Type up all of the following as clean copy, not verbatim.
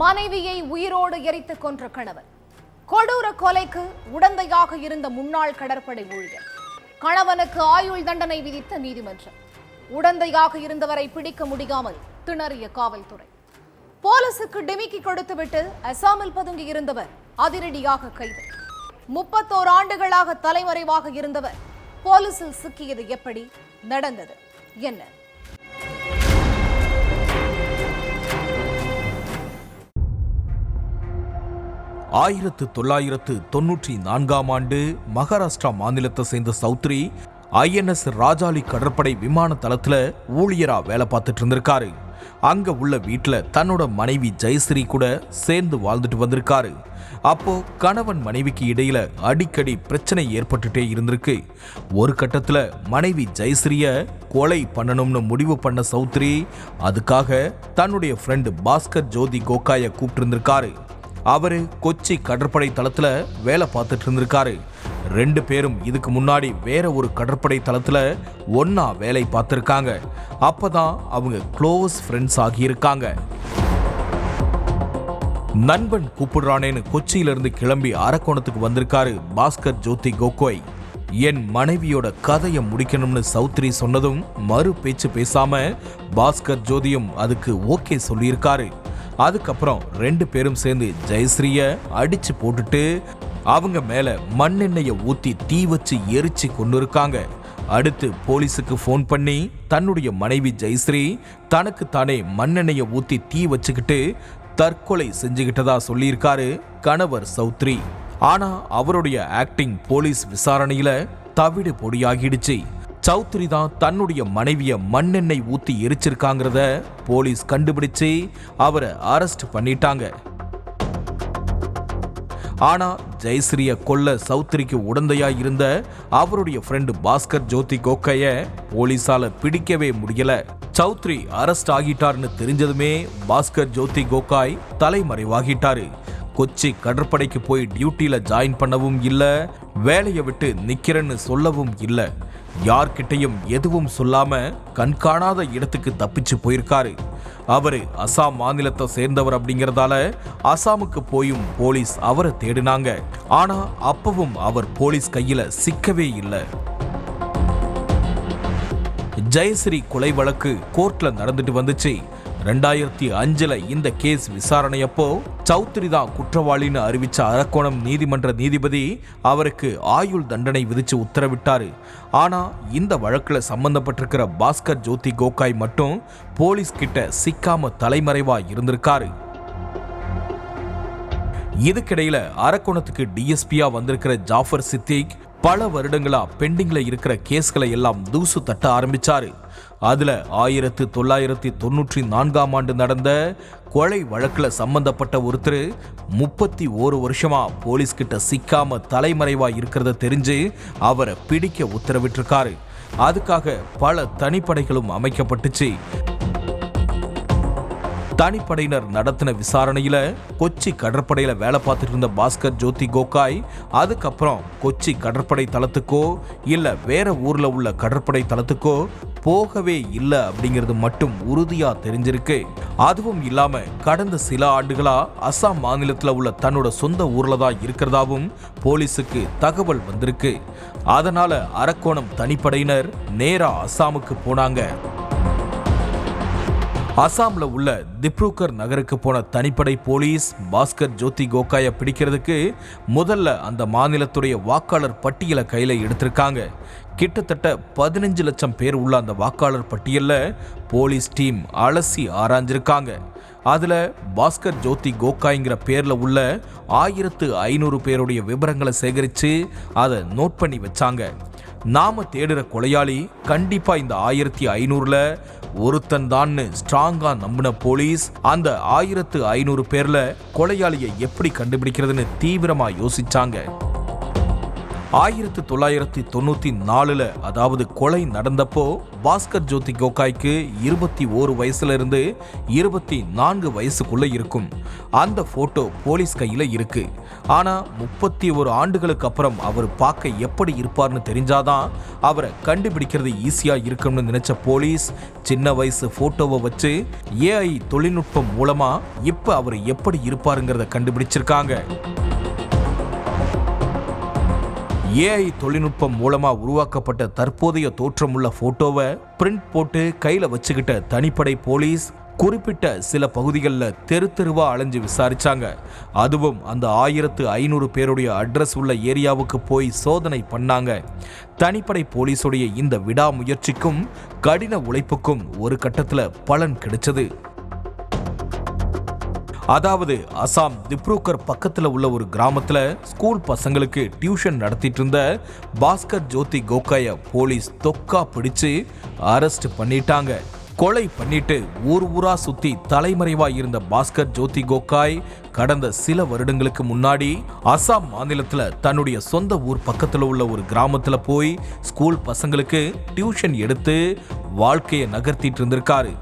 மனைவியை உயிரோடு எரித்துக் கொன்ற கணவன். கொடூர கொலைக்கு உடந்தையாக இருந்த முன்னாள் கடற்படை ஊழியர். கணவனுக்கு ஆயுள் தண்டனை விதித்த நீதிமன்றம். உடந்தையாக இருந்தவரை பிடிக்க முடியாமல் திணறிய காவல்துறை. போலீசுக்கு டிமிக்கி கொடுத்துவிட்டு அசாமில் பதுங்கி இருந்தவர் அதிரடியாக கைது. 31 ஆண்டுகளாக தலைமறைவாக இருந்தவர் போலீசில் சிக்கியது எப்படி? நடந்தது என்ன? 1994 ஆண்டு மகாராஷ்டிரா மாநிலத்தை சேர்ந்த சௌத்ரி INS ராஜாளி கடற்படை விமான தளத்துல ஊழியரா வேலை பார்த்துட்டு இருந்திருக்காரு. அங்க உள்ள வீட்டுல தன்னோட மனைவி ஜெயஸ்ரீ கூட சேர்ந்து வாழ்ந்துட்டு வந்திருக்காரு. அப்போ கணவன் மனைவிக்கு இடையில அடிக்கடி பிரச்சனை ஏற்பட்டுட்டே இருந்திருக்கு. ஒரு கட்டத்துல மனைவி ஜெயஸ்ரீய கொலை பண்ணணும்னு முடிவு பண்ண சௌத்ரி அதுக்காக தன்னுடைய ஃப்ரெண்டு பாஸ்கர் ஜோதி கோகாய கூப்பிட்டு இருந்திருக்காரு. அவரு கொச்சி கடற்படை தளத்துல வேலை பார்த்துட்டு இருந்திருக்காரு. 2 பேரும் இதுக்கு முன்னாடி வேற ஒரு கடற்படை தளத்துல ஒன்னா வேலை பார்த்திருக்காங்க. அப்பதான் அவங்க க்ளோஸ் ஃப்ரெண்ட்ஸ் ஆகியிருக்காங்க. நண்பன் கூப்பிடுறானேன்னு கொச்சியிலிருந்து கிளம்பி அரக்கோணத்துக்கு வந்திருக்காரு பாஸ்கர் ஜோதி கோகோய். என் மனைவியோட கதையை முடிக்கணும்னு சௌத்ரி சொன்னதும் மறு பேச்சு பேசாம பாஸ்கர் ஜோதியும் அதுக்கு ஓகே சொல்லியிருக்காரு. அதுக்கப்புறம் 2 பேரும் சேர்ந்து ஜெயஸ்ரீய அடிச்சு போட்டுட்டு அவங்க மேல மண்ணெண்ணெய ஊத்தி தீ வச்சு எரிச்சு கொண்டு இருக்காங்க. அடுத்து போலீஸுக்கு போன் பண்ணி தன்னுடைய மனைவி ஜெயஸ்ரீ தனக்கு தானே மண்ணெண்ணெய ஊத்தி தீ வச்சுக்கிட்டு தற்கொலை செஞ்சுக்கிட்டதா சொல்லியிருக்காரு கணவர் சௌத்ரி. ஆனா அவருடைய ஆக்டிங் போலீஸ் விசாரணையில தவிடு பொடியாகிடுச்சு. சௌத்ரி தான் தன்னுடைய மனைவிய மண்ணெண்ணெய் ஊத்தி எரிச்சிருக்காங்கிறத போலீஸ் கண்டுபிடிச்சு அவரை அரெஸ்ட் பண்ணிட்டாங்க. ஆனா ஜெயஸ்ரீய கொல்ல சௌத்ரிக்கு உடந்தையா இருந்த அவருடைய ஃப்ரெண்டு பாஸ்கர் ஜோதி கோகைய போலீஸால பிடிக்கவே முடியல. சௌத்ரி அரெஸ்ட் ஆகிட்டார்னு தெரிஞ்சதுமே பாஸ்கர் ஜோதி கோகாய் தலைமறைவாகிட்டாரு. கொச்சி கடற்படைக்கு போய் டியூட்டியில ஜாயின் பண்ணவும் இல்ல, வேலையை விட்டு நிக்கிறேன்னு சொல்லவும் இல்ல. யார்கிட்டையும் எதுவும் சொல்லாம கண்காணாத இடத்துக்கு தப்பிச்சு போயிருக்காரு. அவரு அசாம் மாநிலத்தை சேர்ந்தவர் அப்படிங்கறதால அசாமுக்கு போயும் போலீஸ் அவரை தேடினாங்க. ஆனா அப்பவும் அவர் போலீஸ் கையில சிக்கவே இல்லை. ஜெயஸ்ரீ கொலை வழக்கு கோர்ட்ல நடந்துட்டு வந்துச்சு. 2005 இந்த கேஸ் விசாரணையப்போ சௌத்ரி தான் குற்றவாளின்னு அறிவிச்ச அரக்கோணம் நீதிமன்ற நீதிபதி அவருக்கு ஆயுள் தண்டனை விதிச்சு உத்தரவிட்டாரு. ஆனா இந்த வழக்குல சம்பந்தப்பட்டிருக்கிற பாஸ்கர் ஜோதி கோகாய் மட்டும் போலீஸ் கிட்ட சிக்காம தலைமறைவா இருந்திருக்காரு. இதுக்கிடையில அரக்கோணத்துக்கு டிஎஸ்பியா வந்திருக்கிற ஜாஃபர் சித்திக் பல வருடங்களா பெண்டிங்ல இருக்கிற கேஸ்களை எல்லாம் தூசு தட்ட ஆரம்பிச்சாரு. அதுல 1994 ஆண்டு நடந்த கொலை வழக்குல சம்பந்தப்பட்ட ஒருத்தர் 31 வருஷமா போலீஸ் கிட்ட சிக்காம தலைமறைவா இருக்கிறத தெரிஞ்சு அவரை பிடிக்க உத்தரவிட்டிருக்காரு. அதுக்காக பல தனிப்படைகளும் அமைக்கப்பட்டுச்சு. தனிப்படையினர் நடத்தின விசாரணையில கொச்சி கடற்படையில வேலை பார்த்துட்டு இருந்த பாஸ்கர் ஜோதி கோகாய் அதுக்கப்புறம் கொச்சி கடற்படை தளத்துக்கோ இல்ல வேற ஊர்ல உள்ள கடற்படை தளத்துக்கோ போகவே இல்லை அப்படிங்கிறது மட்டும் உறுதியா தெரிஞ்சிருக்கு. அதுவும் இல்லாம கடந்த சில ஆண்டுகளா அசாம் மாநிலத்துல உள்ள தன்னோட சொந்த ஊர்ல தான் இருக்கிறதாவும் போலீஸுக்கு தகவல் வந்திருக்கு. அதனால அரக்கோணம் தனிப்படையினர் நேரா அசாமுக்கு போனாங்க. அசாம்ல உள்ள திப்ருகர் நகருக்கு போன தனிப்படை போலீஸ் பாஸ்கர் ஜோதி கோகாய பிடிக்கிறதுக்கு முதல்ல அந்த மாநிலத்துடைய வாக்காளர் பட்டியலை கையில எடுத்திருக்காங்க. கிட்டத்தட்ட 15 லட்சம் பேர் உள்ள அந்த வாக்காளர் பட்டியல்ல போலீஸ் டீம் அலசி ஆராய்ஞ்சிருக்காங்க. அதுல பாஸ்கர் ஜோதி கோகாய்ங்கிற பேர்ல உள்ள 1500 பேருடைய விவரங்களை சேகரிச்சு அதை நோட் பண்ணி வச்சாங்க. நாம தேடுற கொலையாளி கண்டிப்பா இந்த 1500ல ஒருத்தன் தான் ஸ்ட்ராங்கா நம்பின போலீஸ் அந்த 1500 பேர்ல கொலையாளியை எப்படி கண்டுபிடிக்கிறதுன்னு தீவிரமா யோசிச்சாங்க. 1994 அதாவது கொலை நடந்தப்போ பாஸ்கர் ஜோதி கோகாய்க்கு 21 வயசுல இருந்து 24 வயசுக்குள்ள இருக்கும். அந்த போட்டோ போலீஸ் கையில இருக்கு. ஆனா 31 ஆண்டுகளுக்கு அப்புறம் அவர் பார்க்க எப்படி இருப்பார்னு தெரிஞ்சாதான் அவரை கண்டுபிடிக்கிறது ஈஸியா இருக்கும்னு நினைச்ச போலீஸ் சின்ன வயசு போட்டோவை வச்சு AI தொழில்நுட்பம் மூலமா இப்ப அவர் எப்படி இருப்பாருங்கிறத கண்டுபிடிச்சிருக்காங்க. AI தொழில்நுட்பம் மூலமா உருவாக்கப்பட்ட தற்போதைய தோற்றமுள்ள போட்டோவை பிரிண்ட் போட்டு கையில வச்சுக்கிட்ட தனிப்படை போலீஸ் குறிப்பிட்ட சில பகுதிகளில் தெரு தெருவா அலைஞ்சு விசாரிச்சாங்க. அதுவும் அந்த 1500 பேருடைய அட்ரஸ் உள்ள ஏரியாவுக்கு போய் சோதனை பண்ணாங்க. தனிப்படை போலீஸுடைய இந்த விடாமுயற்சிக்கும் கடின உழைப்புக்கும் ஒரு கட்டத்தில் பலன் கிடைச்சது. அதாவது அசாம் திப்ருகர் பக்கத்துல உள்ள ஒரு கிராமத்துல ஸ்கூல் பசங்களுக்கு டியூஷன் நடத்திட்டு இருந்த பாஸ்கர் ஜோதி கோகாய போலீஸ் தொக்கா பிடிச்சு அரெஸ்ட் பண்ணிட்டாங்க. கொலை பண்ணிட்டு ஊரா சுத்தி தலைமறைவா இருந்த பாஸ்கர் ஜோதி கோகாய் கடந்த சில வருடங்களுக்கு முன்னாடி அசாம் மாநிலத்துல தன்னுடைய சொந்த ஊர் பக்கத்துல உள்ள ஒரு கிராமத்துல போய் ஸ்கூல் பசங்களுக்கு டியூஷன் எடுத்து வாழ்க்கையை நகர்த்திட்டு இருந்திருக்காரு.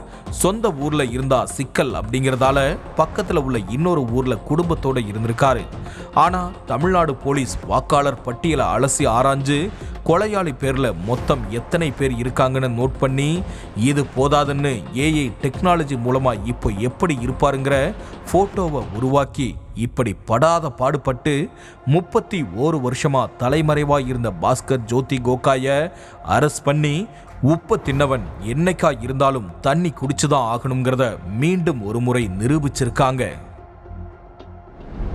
சொந்த ஊர்ல இருந்தா சிக்கல் அப்படிங்கறதால பக்கத்துல உள்ள இன்னொரு ஊர்ல குடும்பத்தோட இருந்திருக்காரு. ஆனா தமிழ்நாடு போலீஸ் வாக்காளர் பட்டியலை அலசி ஆராய்ஞ்சு கொலையாளி பேர்ல மொத்தம் எத்தனை பேர் இருக்காங்கன்னு நோட் பண்ணி இது போதாதுன்னு AI டெக்னாலஜி மூலமா இப்போ எப்படி இருப்பாருங்கிற போட்டோவை உருவாக்கி இப்படி படாத பாடுபட்டு 31 வருஷமா தலைமறைவா இருந்த பாஸ்கர் ஜோதி கோகாய அரெஸ்ட் பண்ணி உப்பு தின்னவன் என்னைக்கா இருந்தாலும் தண்ணி குடிச்சுதான் ஆகணுங்கிறத மீண்டும் ஒரு முறை நிரூபிச்சிருக்காங்க.